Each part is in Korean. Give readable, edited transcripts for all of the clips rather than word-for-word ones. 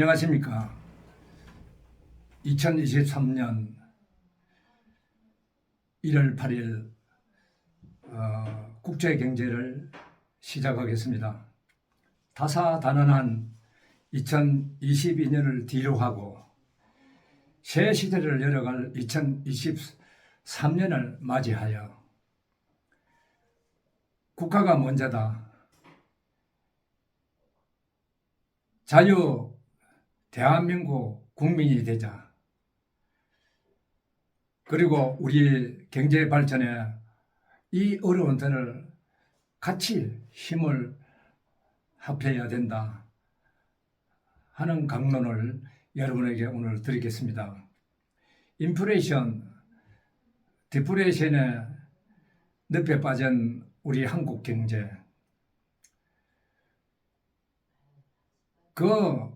안녕하십니까. 2023년 1월 8일 국제경제를 시작하겠습니다. 다사다난한 2022년을 뒤로 하고 새 시대를 열어갈 2023년을 맞이하여 국가가 먼저다, 자유 대한민국 국민이 되자, 그리고 우리 경제 발전에 이 어려운 때를 같이 힘을 합해야 된다 하는 강론을 여러분에게 오늘 드리겠습니다. 인플레이션, 디플레이션에 늪에 빠진 우리 한국 경제, 그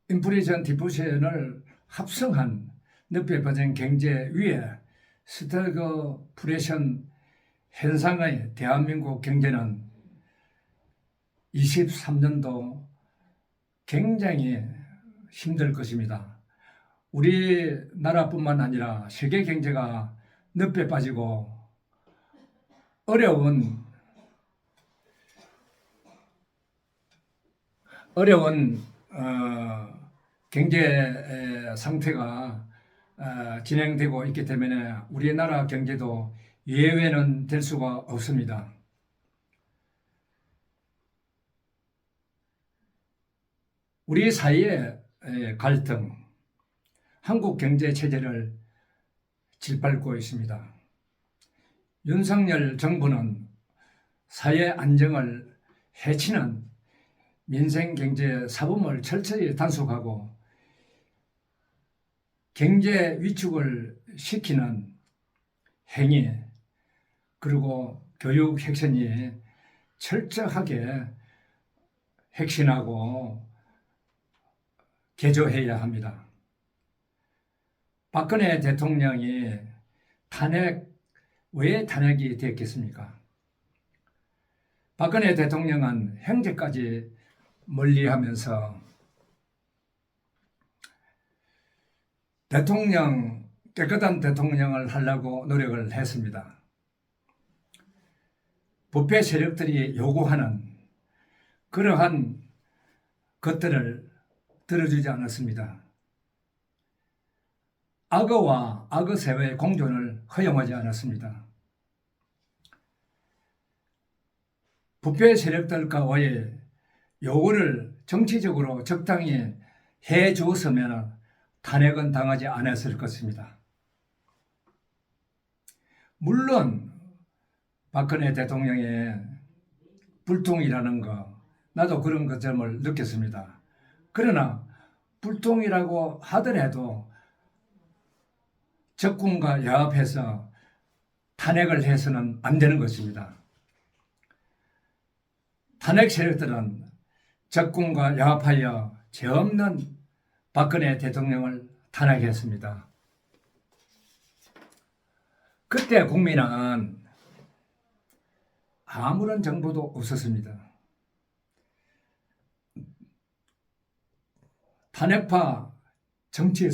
인플레이션, 디플레이션을 합성한 늪에 빠진 경제 위에 스태그플레이션 현상의 대한민국 경제는 23년도 굉장히 힘들 것입니다. 우리나라뿐만 아니라 세계 경제가 늪에 빠지고 어려운 경제 상태가 진행되고 있기 때문에 우리나라 경제도 예외는 될 수가 없습니다. 우리 사이의 갈등, 한국 경제 체제를 짓밟고 있습니다. 윤석열 정부는 사회 안정을 해치는 민생 경제 사범을 철저히 단속하고 경제 위축을 시키는 행위, 그리고 교육 혁신이 철저하게 혁신하고 개조해야 합니다. 박근혜 대통령이 왜 탄핵이 됐겠습니까? 박근혜 대통령은 형제까지 멀리하면서 깨끗한 대통령을 하려고 노력을 했습니다. 부패 세력들이 요구하는 그러한 것들을 들어주지 않았습니다. 악어와 악어 사회의 공존을 허용하지 않았습니다. 부패 세력들과의 요구를 정치적으로 적당히 해 주었으면 탄핵은 당하지 않았을 것입니다. 물론 박근혜 대통령의 불통이라는 거, 나도 그런 그 점을 느꼈습니다. 그러나 불통이라고 하더라도 적군과 야합해서 탄핵을 해서는 안 되는 것입니다. 탄핵 세력들은 적군과 야합하여 죄 없는 박근혜 대통령을 탄핵했습니다. 그때 국민은 아무런 정보도 없었습니다. 탄핵파 정치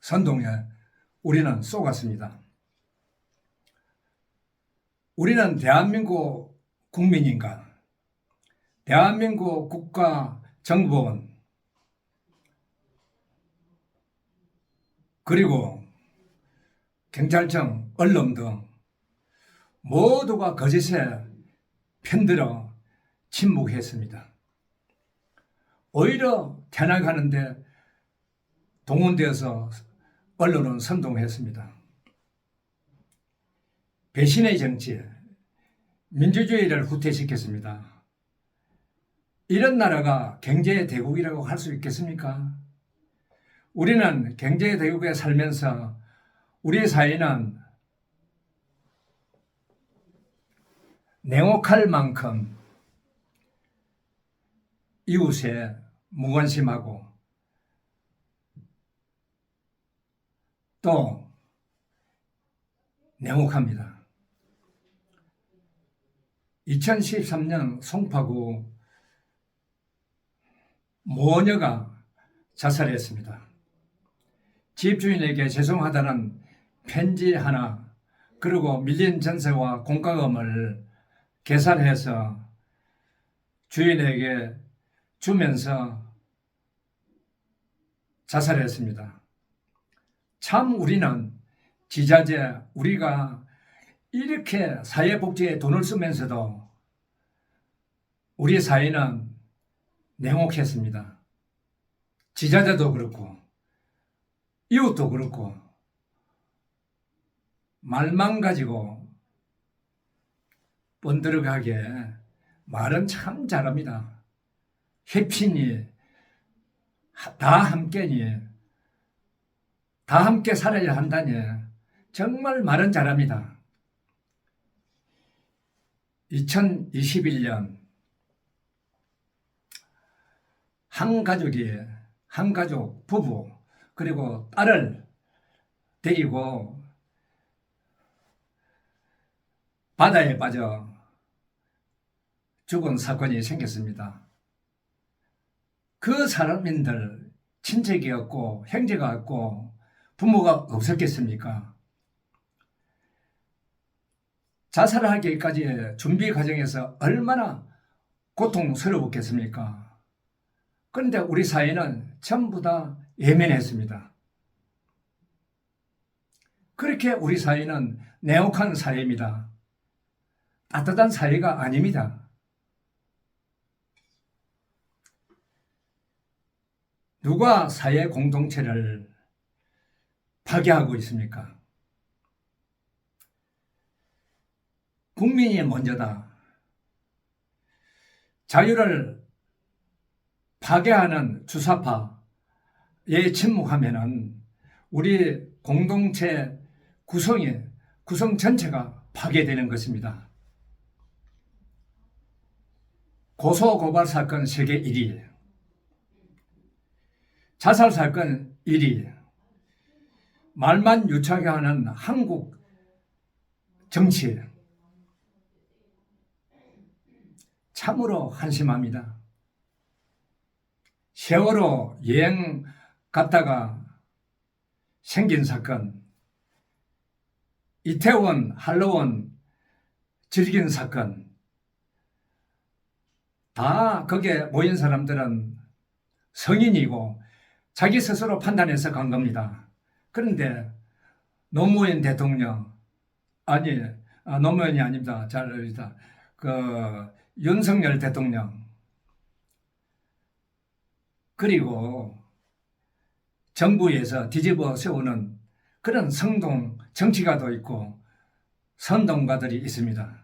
선동에 우리는 속았습니다. 우리는 대한민국 국민인가? 대한민국 국가정보원, 그리고 경찰청, 언론 등 모두가 거짓에 편들어 침묵했습니다. 오히려 탄핵하는데 동원되어서 언론은 선동했습니다. 배신의 정치, 민주주의를 후퇴시켰습니다. 이런 나라가 경제의 대국이라고 할 수 있겠습니까? 우리는 경제의 대국에 살면서 우리 사회는 냉혹할 만큼 이웃에 무관심하고 또 냉혹합니다. 2013년 송파구 모녀가 자살했습니다. 집주인에게 죄송하다는 편지 하나, 그리고 밀린 전세와 공과금을 계산해서 주인에게 주면서 자살했습니다. 참 우리는 지자재, 우리가 이렇게 사회복지에 돈을 쓰면서도 우리 사회는 냉혹했습니다. 지자재도 그렇고 이웃도 그렇고 말만 가지고 번들어가게 말은 참 잘합니다. 협신이 다 함께니, 다 함께 살아야 한다니 정말 말은 잘합니다. 2021년 한 가족 부부 그리고 딸을 데리고 바다에 빠져 죽은 사건이 생겼습니다. 그 사람인들 친척이었고 형제가 없고 부모가 없었겠습니까? 자살하기까지 준비 과정에서 얼마나 고통스러웠겠습니까? 그런데 우리 사회는 전부 다 예민했습니다. 그렇게 우리 사회는 냉혹한 사회입니다. 따뜻한 사회가 아닙니다. 누가 사회 공동체를 파괴하고 있습니까? 국민이 먼저다. 자유를 파괴하는 주사파에 침묵하면은 우리 공동체 구성 전체가 파괴되는 것입니다. 고소고발 사건 세계 1위, 자살 사건 1위, 말만 유착해 하는 한국 정치, 참으로 한심합니다. 세월호 여행 갔다가 생긴 사건, 이태원 할로원 즐긴 사건, 다 거기에 모인 사람들은 성인이고 자기 스스로 판단해서 간 겁니다. 그런데 노무현 대통령, 노무현이 아닙니다. 윤석열 대통령, 그리고 정부에서 뒤집어 세우는 그런 성동 정치가도 있고 선동가들이 있습니다.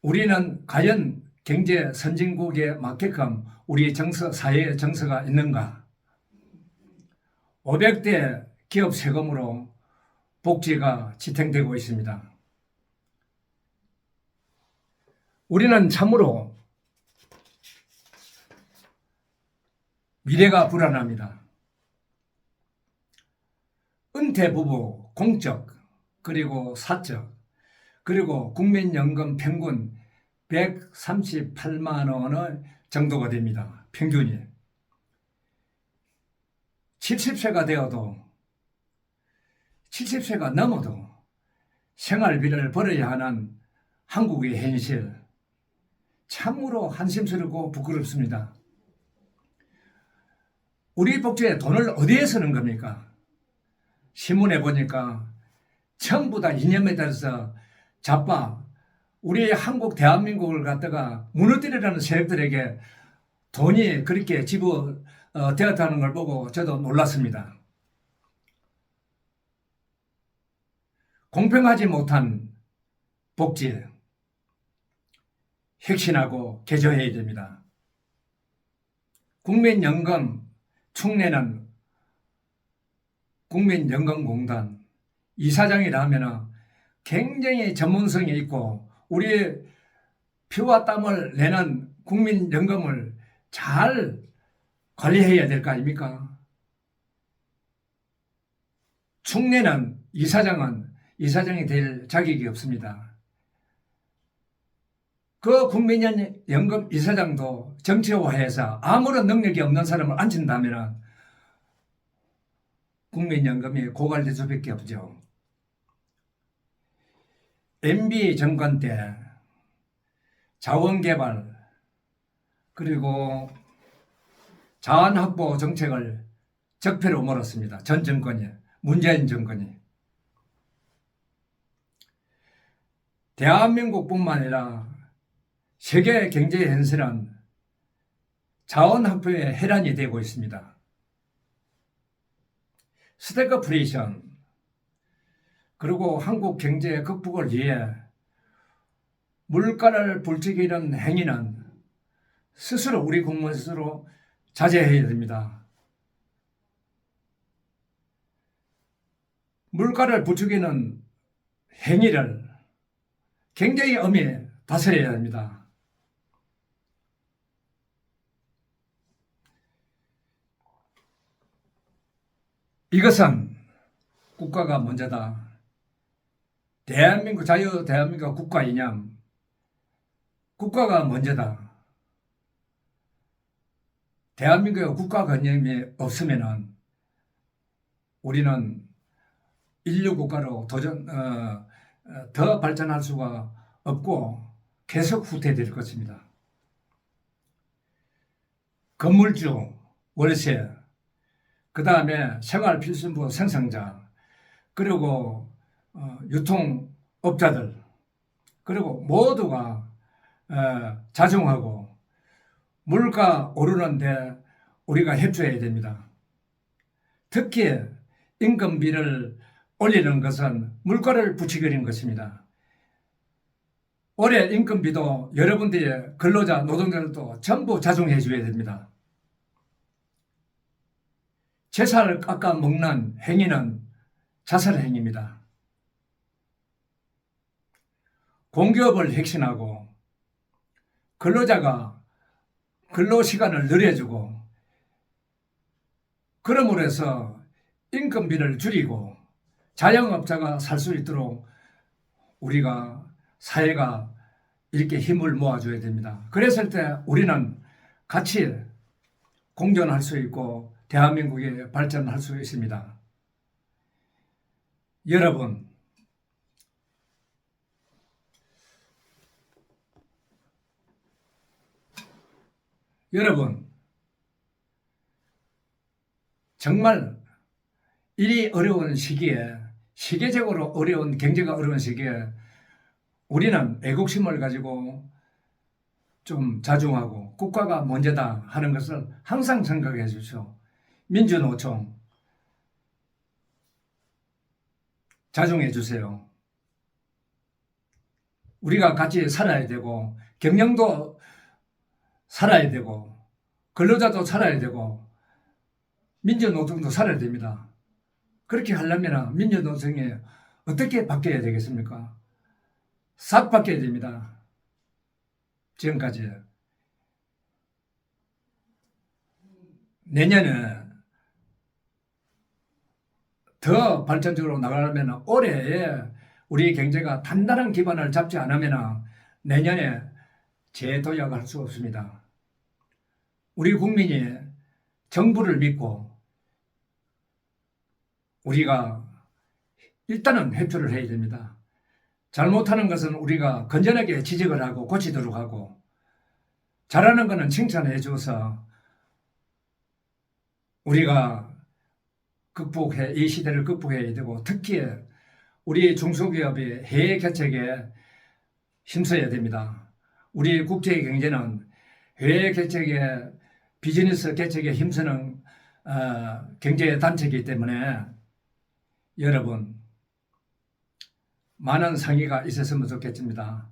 우리는 과연 경제 선진국에 맞게끔 우리 사회의 정서가 있는가? 500대 기업 세금으로 복지가 지탱되고 있습니다. 우리는 참으로 미래가 불안합니다. 은퇴 부부 공적, 그리고 사적, 그리고 국민연금 평균 138만 원 정도가 됩니다. 평균이. 70세가 되어도 70세가 넘어도 생활비를 벌어야 하는 한국의 현실, 참으로 한심스럽고 부끄럽습니다. 우리 복지에 돈을 어디에 쓰는 겁니까? 신문에 보니까 전부 다 이념에 따라서 우리 한국 대한민국을 갖다가 무너뜨리라는 세력들에게 돈이 그렇게 되었다는 걸 보고 저도 놀랐습니다. 공평하지 못한 복지 혁신하고 개조해야 됩니다. 국민연금 축내는 국민연금공단 이사장이라면 굉장히 전문성이 있고 우리 피와 땀을 내는 국민연금을 잘 관리해야 될 거 아닙니까? 축내는 이사장이 될 자격이 없습니다. 그 국민연금 이사장도 정치화해서 아무런 능력이 없는 사람을 앉힌다면 국민연금이 고갈될 수밖에 없죠. MB 정권 때 자원개발 그리고 자원확보 정책을 적폐로 몰았습니다. 전 정권이, 문재인 정권이. 대한민국뿐만 아니라 세계 경제 현실은 자원 확보에 해란이 되고 있습니다. 스태그플레이션 그리고 한국 경제 극복을 위해 물가를 부추기는 행위는 스스로 우리 국민 스스로 자제해야 됩니다. 물가를 부추기는 행위를 굉장히 엄히 다스려야 합니다. 이것은 국가가 먼저다. 대한민국 대한민국 국가 이념, 국가가 먼저다. 대한민국의 국가 개념이 없으면은 우리는 인류 국가로 더 발전할 수가 없고 계속 후퇴될 것입니다. 건물주, 월세, 그 다음에 생활필수품 생산자, 그리고 유통업자들, 그리고 모두가 자중하고 물가 오르는데 우리가 협조해야 됩니다. 특히 임금비를 올리는 것은 물가를 부추기는 것입니다. 올해 임금비도 여러분들의 근로자, 노동자들도 전부 자중해 줘야 됩니다. 제사를 깎아 먹는 행위는 자살 행위입니다. 공기업을 혁신하고 근로자가 근로시간을 늘려주고 그러므로 해서 임금비를 줄이고 자영업자가 살 수 있도록 우리가 사회가 이렇게 힘을 모아줘야 됩니다. 그랬을 때 우리는 같이 공존할 수 있고 대한민국이 발전할 수 있습니다. 여러분 정말 이리 어려운 시기에 세계적으로 어려운 경제가 어려운 시기에 우리는 애국심을 가지고 좀 자중하고 국가가 먼저다 하는 것을 항상 생각해 주십시오. 민주노총 자중해 주세요. 우리가 같이 살아야 되고 경영도 살아야 되고 근로자도 살아야 되고 민주노총도 살아야 됩니다. 그렇게 하려면 민주노총이 어떻게 바뀌어야 되겠습니까? 싹 바뀌어야 됩니다. 지금까지. 내년에 더 발전적으로 나가려면 올해에 우리 경제가 단단한 기반을 잡지 않으면 내년에 재도약할 수 없습니다. 우리 국민이 정부를 믿고 우리가 일단은 협조를 해야 됩니다. 잘못하는 것은 우리가 건전하게 지적을 하고 고치도록 하고 잘하는 것은 칭찬해 줘서 우리가 이 시대를 극복해야 되고 특히 우리 중소기업이 해외 개척에 힘써야 됩니다. 우리 국제 경제는 해외 개척에 비즈니스 개척에 힘쓰는 경제 단체이기 때문에 여러분 많은 상의가 있었으면 좋겠습니다.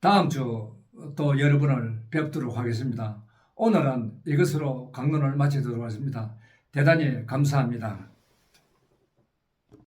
다음 주 또 여러분을 뵙도록 하겠습니다. 오늘은 이것으로 강론을 마치도록 하겠습니다. 대단히 감사합니다.